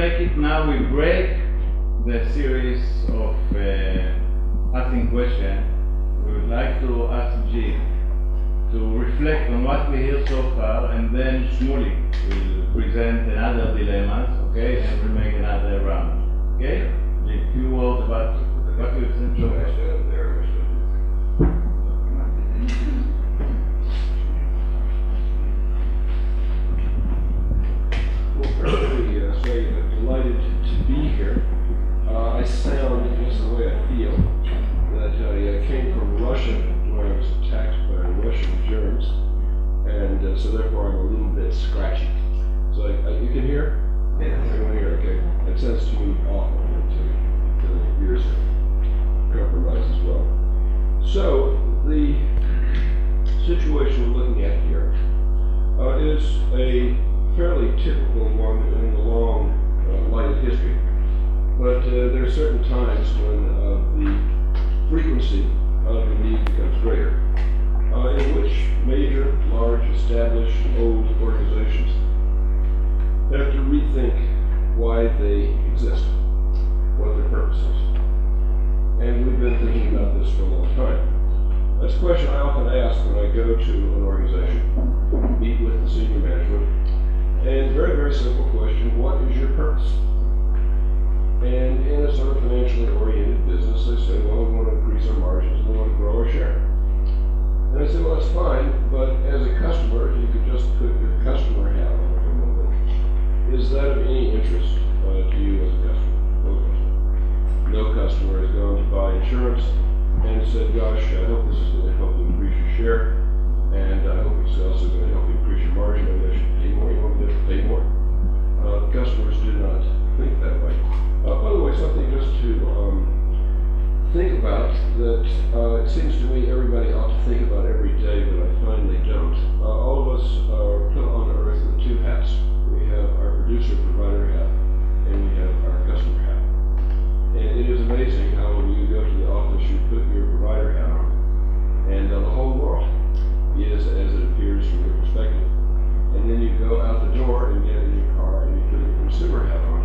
make it now, we break the series of asking questions. We would like to ask Jim to reflect on what we hear so far, and then Shmuley will present another dilemmas, okay, and we'll make another round, okay? A few words about what you think so far. Well, first let me say I'm delighted to be here. I sound just the way I feel, that I came from Russia when I was attacked by Russian germs, and so therefore I'm a little bit scratchy. So you can hear? Yeah. Everyone hear? Okay. It sounds to me awful until the ears are compromised as well. So the situation we're looking at here is a fairly typical one in the long light of history. But there are certain times when the frequency of the need becomes greater, in which major, large, established, old organizations have to rethink why they exist, what their purpose is. And we've been thinking about this for a long time. That's a question I often ask when I go to an organization, meet with the senior management, and very, very simple question, what is your purpose? And in a sort of financially oriented business, they say, well, we want to increase our margins and we want to grow our share. And I say, well, that's fine, but as a customer, you could just put your customer hat on for a moment. Is that of any interest to you as a customer? No customer. No customer has gone to buy insurance and said, gosh, I hope this is going to help you increase your share, and I hope it's also going to help you increase your margin, and I should pay more, you want me to pay more? Customers do not think that way. By the way, something just to think about that it seems to me everybody ought to think about every day, but I find they don't. All of us are put on earth with two hats. We have our producer-provider hat, and we have our customer hat. And it is amazing how when you go to the office, you put your provider hat on, and the whole world is as it appears from your perspective. And then you go out the door and get in your car and you put your consumer hat on,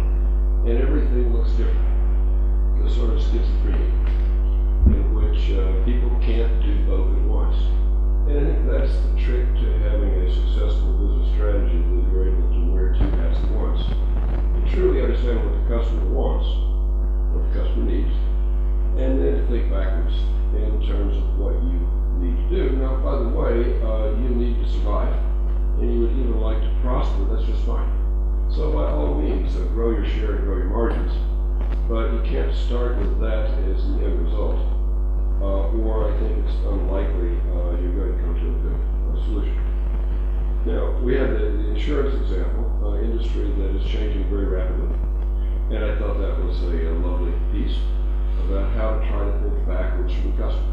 and everything looks different. The sort of schizophrenia in which people can't do both at once. And I think that's the trick to having a successful business strategy, that you're able to wear two hats at once. You truly understand what the customer wants, what the customer needs, and then think backwards in terms of what you need to do. Now, by the way, you need to survive, and you would even like to prosper, that's just fine. So by all means, grow your share and grow your margins, but you can't start with that as the end result, or I think it's unlikely you're going to come to a good solution. Now, we had the insurance example, industry that is changing very rapidly, and I thought that was a lovely piece about how to try to think backwards from the customer,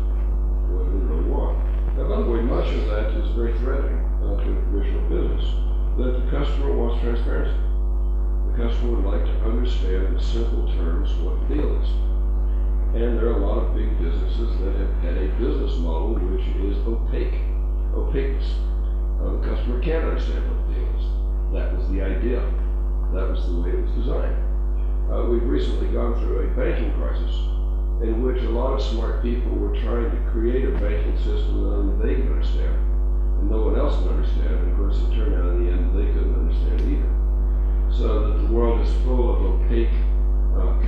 what we really want. Now, by the way, much of that is very threatening to a traditional business, that the customer wants transparency. The customer would like to understand in simple terms what the deal is. And there are a lot of big businesses that have had a business model which is opaqueness. The customer can't understand what the deal is. That was the idea. That was the way it was designed. We've recently gone through a banking crisis in which a lot of smart people were trying to create a banking system that only they could understand, and no one else could understand. And of course, it turned out in the end they couldn't understand either. So that the world is full of opaque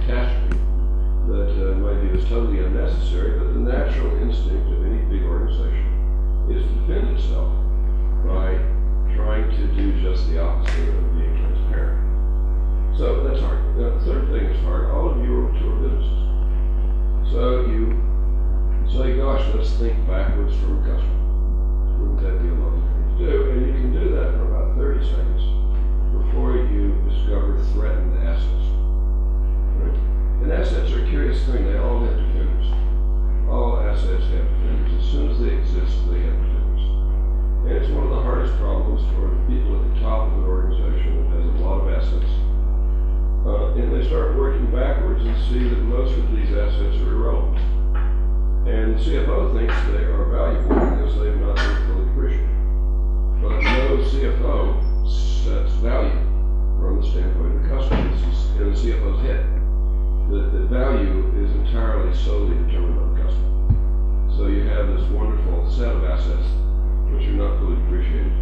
catastrophe that in my view is totally unnecessary, but the natural instinct of any big organization is to defend itself by trying to do just the opposite of being transparent. So that's hard. Now, the third thing is hard. All of you are mature businesses. So you say, gosh, let's think backwards from a customer. Wouldn't that be a lovely thing to do? And you can do that for about 30 seconds before you discover threatened assets. Right? And assets are a curious thing. They all have defenders. All assets have defenders. As soon as they exist, they have defenders. And it's one of the hardest problems for the people at the top of an organization that has a lot of assets. And they start working backwards and see that most of these assets are irrelevant. And the CFO thinks they are valuable because they've not been fully appreciated. But no CFO sets value from the standpoint of the customer. This is the CFO's head. The value is entirely solely determined by the customer. So you have this wonderful set of assets which are not fully depreciated,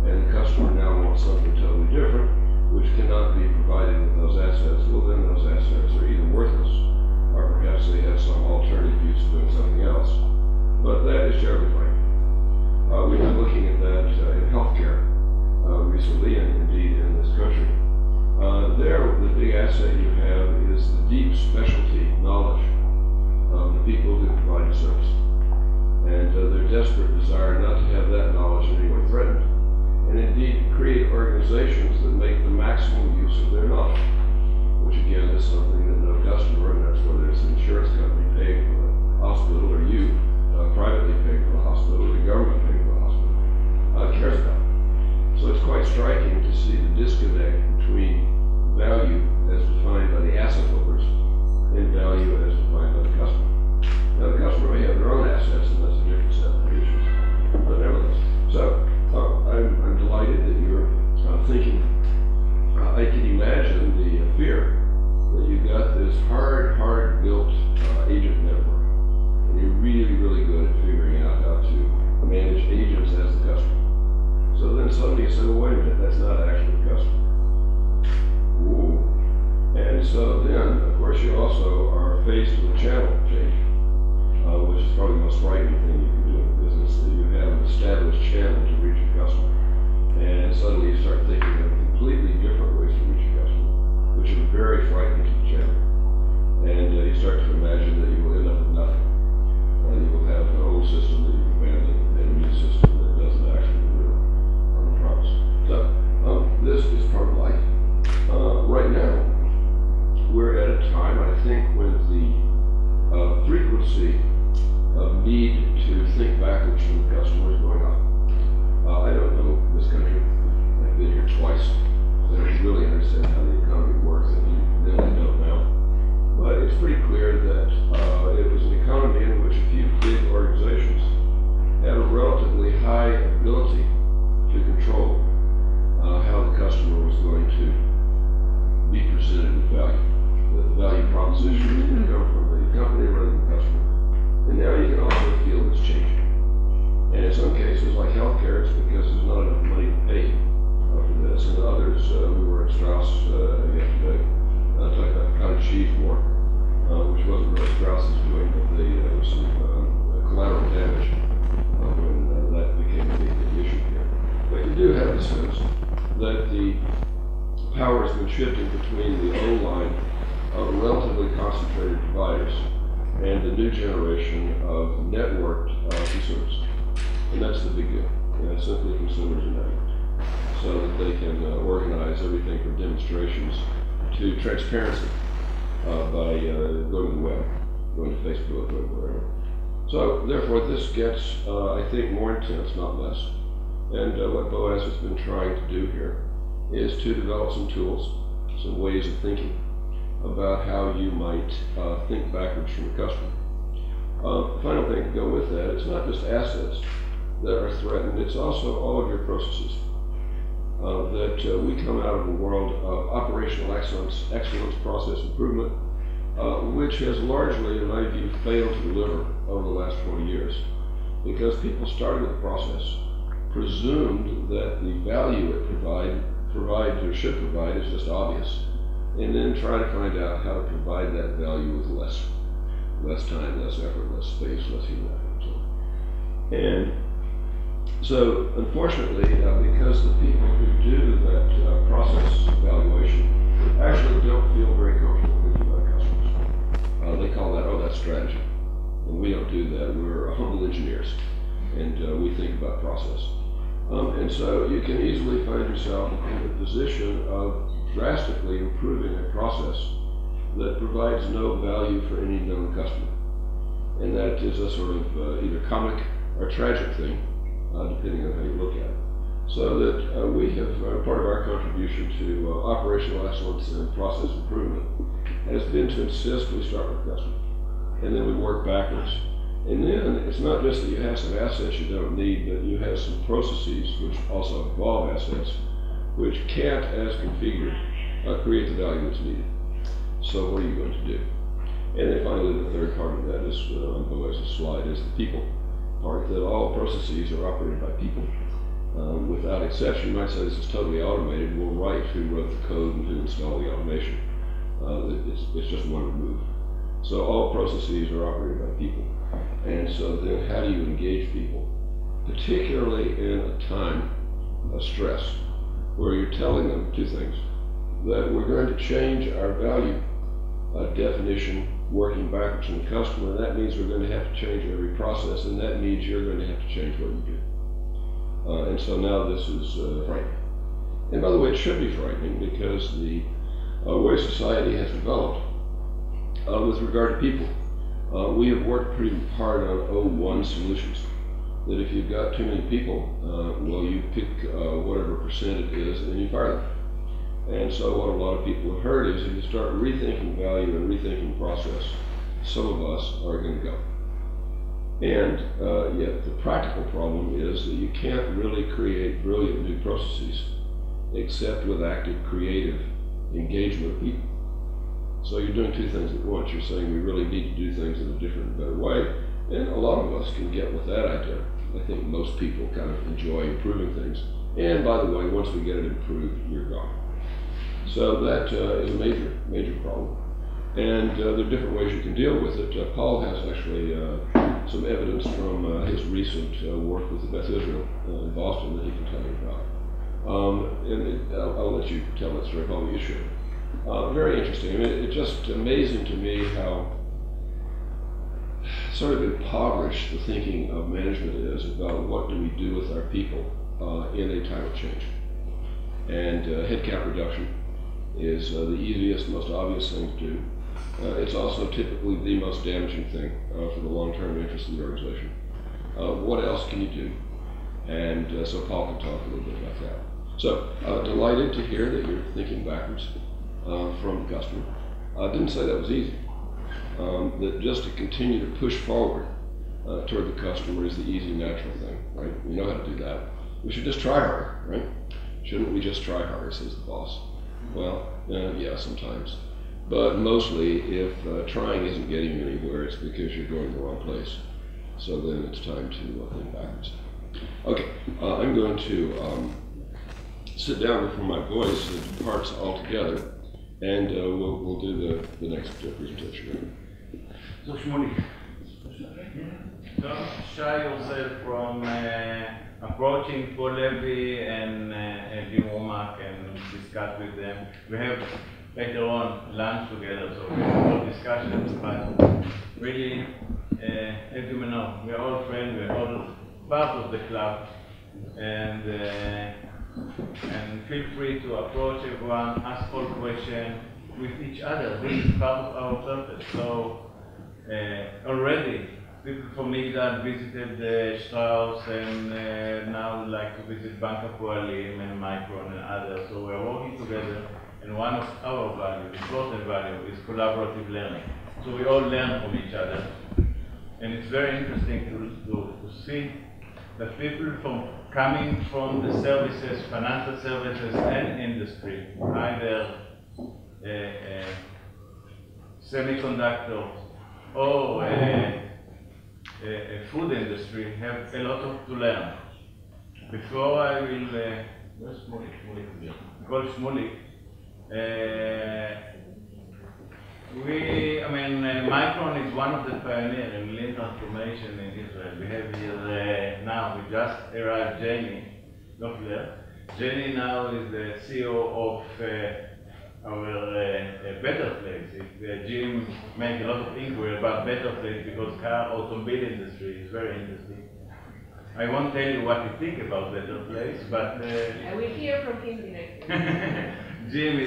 and the customer now wants something totally different, which cannot be provided with those assets. Well, then those assets are either worthless, or perhaps they have some alternative use of doing something else. But that is generally fine. We've been looking at that in healthcare recently, and indeed in this country. There, the big asset you have is the deep specialty knowledge of the people who provide the service. And their desperate desire not to have that knowledge in any way threatened, and indeed create organizations that make the maximum use of their knowledge, which again is something that no customer, and that's whether it's an insurance company paying for the hospital or you privately paying for the hospital or the government paying for the hospital, cares about. So it's quite striking to see the disconnect between value as defined by the asset holders and value as defined by the customer. Now the customer may have their own assets, and that's a different set of issues, but nevertheless. So I'm delighted that you're thinking. I can imagine the fear that you've got this hard-built agent network, and you're really good at figuring out how to manage agents as the customer. So then suddenly you say, well, wait a minute, that's not actually the customer. Ooh. And so then, of course, you also are faced with a channel change, which is probably the most frightening thing you can do in business, that you have an established channel to reach your customer. And suddenly you start thinking of completely different ways to reach your customer, which are very frightening to the channel. And you start to imagine that you will end up with nothing. You will have an old system that you've abandoned and a new system that doesn't actually deliver on the promise. So this is part of life. Right now, we're at a time, I think, when the frequency of need to think backwards from the customer is going up. I don't know this country. I've been here twice. I don't really understand how the economy works, and then I don't now. But it's pretty clear that it was an economy in which a few big organizations had a relatively high ability to control how the customer was going to be presented with value. The value proposition was going to come from the company rather than the customer. And now you can also feel this changing. And in some cases, like healthcare, it's because there's not enough money to pay for this. And others, we were at Strauss yesterday, talking about the cottage cheese war, which wasn't really Strauss's doing, but there was some collateral damage when that became a big issue here. But you do have the sense that the power has been shifting between the old line of relatively concentrated providers and the new generation of networked consumers. And that's the big deal. Simply consumers are networked, so that they can organize everything from demonstrations to transparency by going to the web, going to Facebook, going to wherever. So therefore this gets, I think, more intense, not less. And what Boaz has been trying to do here is to develop some tools, some ways of thinking about how you might think backwards from the customer. The final thing to go with that, it's not just assets that are threatened, it's also all of your processes. That we come out of a world of operational excellence, process improvement, which has largely, in my view, failed to deliver over the last 20 years. Because people started with the process, presumed that the value it provides or should provide is just obvious, and then try to find out how to provide that value with less time, less effort, less space, less human effort. And so, unfortunately, because the people who do that process evaluation actually don't feel very comfortable thinking about customers. They call that, oh, that's strategy. And we don't do that. We're humble engineers, and we think about process. And so you can easily find yourself in a position of drastically improving a process that provides no value for any known customer. And that is a sort of either comic or tragic thing, depending on how you look at it. So that we have, part of our contribution to operational excellence and process improvement has been to insist we start with the customer. And then we work backwards. And then it's not just that you have some assets you don't need, but you have some processes which also involve assets, which can't, as configured, create the value that's needed. So what are you going to do? And then finally, the third part of that is, as a slide, is the people part, that all processes are operated by people. Without exception, you might say this is totally automated. We'll write who wrote the code and who installed the automation. It's just one remove. So all processes are operated by people. And so then how do you engage people? Particularly in a time of stress, where you're telling them two things: that we're going to change our value definition working backwards from the customer, and that means we're going to have to change every process, and that means you're going to have to change what you do. And so now this is frightening. And by the way, it should be frightening, because the way society has developed with regard to people, we have worked pretty hard on one solutions. That if you've got too many people, well, you pick whatever percent it is and you fire them. And so what a lot of people have heard is if you start rethinking value and rethinking process, some of us are going to go. And yet the practical problem is that you can't really create brilliant new processes except with active, creative engagement of people. So you're doing two things at once. You're saying we really need to do things in a different, better way. And a lot of us can get with that idea. I think most people kind of enjoy improving things. And by the way, once we get it improved, you're gone. So that is a major, major problem. And there are different ways you can deal with it. Paul has actually some evidence from his recent work with the Beth Israel in Boston that he can tell you about. And I'll let you tell that story, Paul, you should. Very interesting. I mean, it's just amazing to me how sort of impoverished the thinking of management is about what do we do with our people in a time of change. And headcount reduction is the easiest, most obvious thing to do. It's also typically the most damaging thing for the long-term interest of the organization. What else can you do? And so Paul can talk a little bit about that. So delighted to hear that you're thinking backwards from the customer. I didn't say that was easy. That just to continue to push forward toward the customer is the easy, natural thing, right? We know how to do that. We should just try harder, right? Shouldn't we just try harder, says the boss. Well, yeah, sometimes. But mostly, if trying isn't getting you anywhere, it's because you're going the wrong place. So then it's time to think backwards. Okay, I'm going to sit down before my voice departs altogether, and we'll do the next presentation. So Shmuley, shy yourself from approaching Pol Levy and Jim Wommack and discuss with them. We have later on lunch together, so we have more discussions, but really, as you may know, we are all friends, we are all part of the club, and feel free to approach everyone, ask all questions with each other. This is part of our purpose. So already people from Migdal visited Strauss, and now would like to visit Bank of Poalim and Micron and others. So we're working together, and one of our values, important value, is collaborative learning. So we all learn from each other, and it's very interesting to see that people coming from the services, financial services and industry, either semiconductor or food industry, have a lot to learn. Before I will, where's Shmuley? Call Shmuley. Micron is one of the pioneers in lean transformation in Israel. We have here now, we just arrived Jenny Loeffler. Jenny now is the CEO of our Better Place. Jim made a lot of inquiry about Better Place because car automobile industry is very interesting. I won't tell you what you think about Better Place, but I will hear from him directly. Jim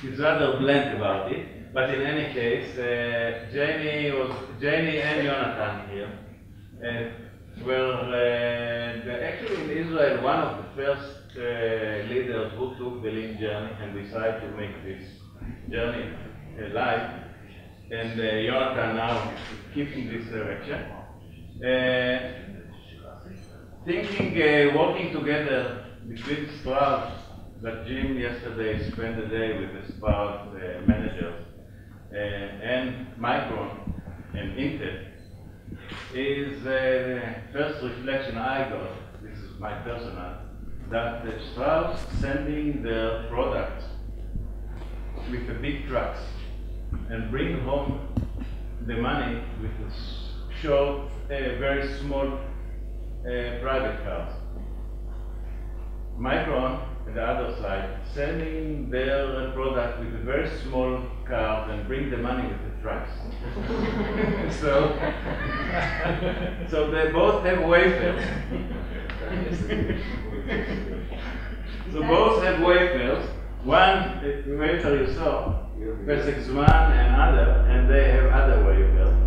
is rather blunt about it, but in any case, Jenny and Jonathan here were actually in Israel one of the first leaders who took the lean journey and decided to make this journey alive. And Jonathan now keeping this direction. Working together between Strauss that Jim yesterday spent the day with the Spark managers and Micron and Intel is the first reflection I got, this is my personal, that Strauss sending their products with the big trucks and bring home the money with the short, very small private cars. Micron, on the other side, sending their product with a very small car and bring the money with the trucks. so they both have wafers. So both have wafers. One wafer you saw, Pesach Zman and other, and they have other wafers.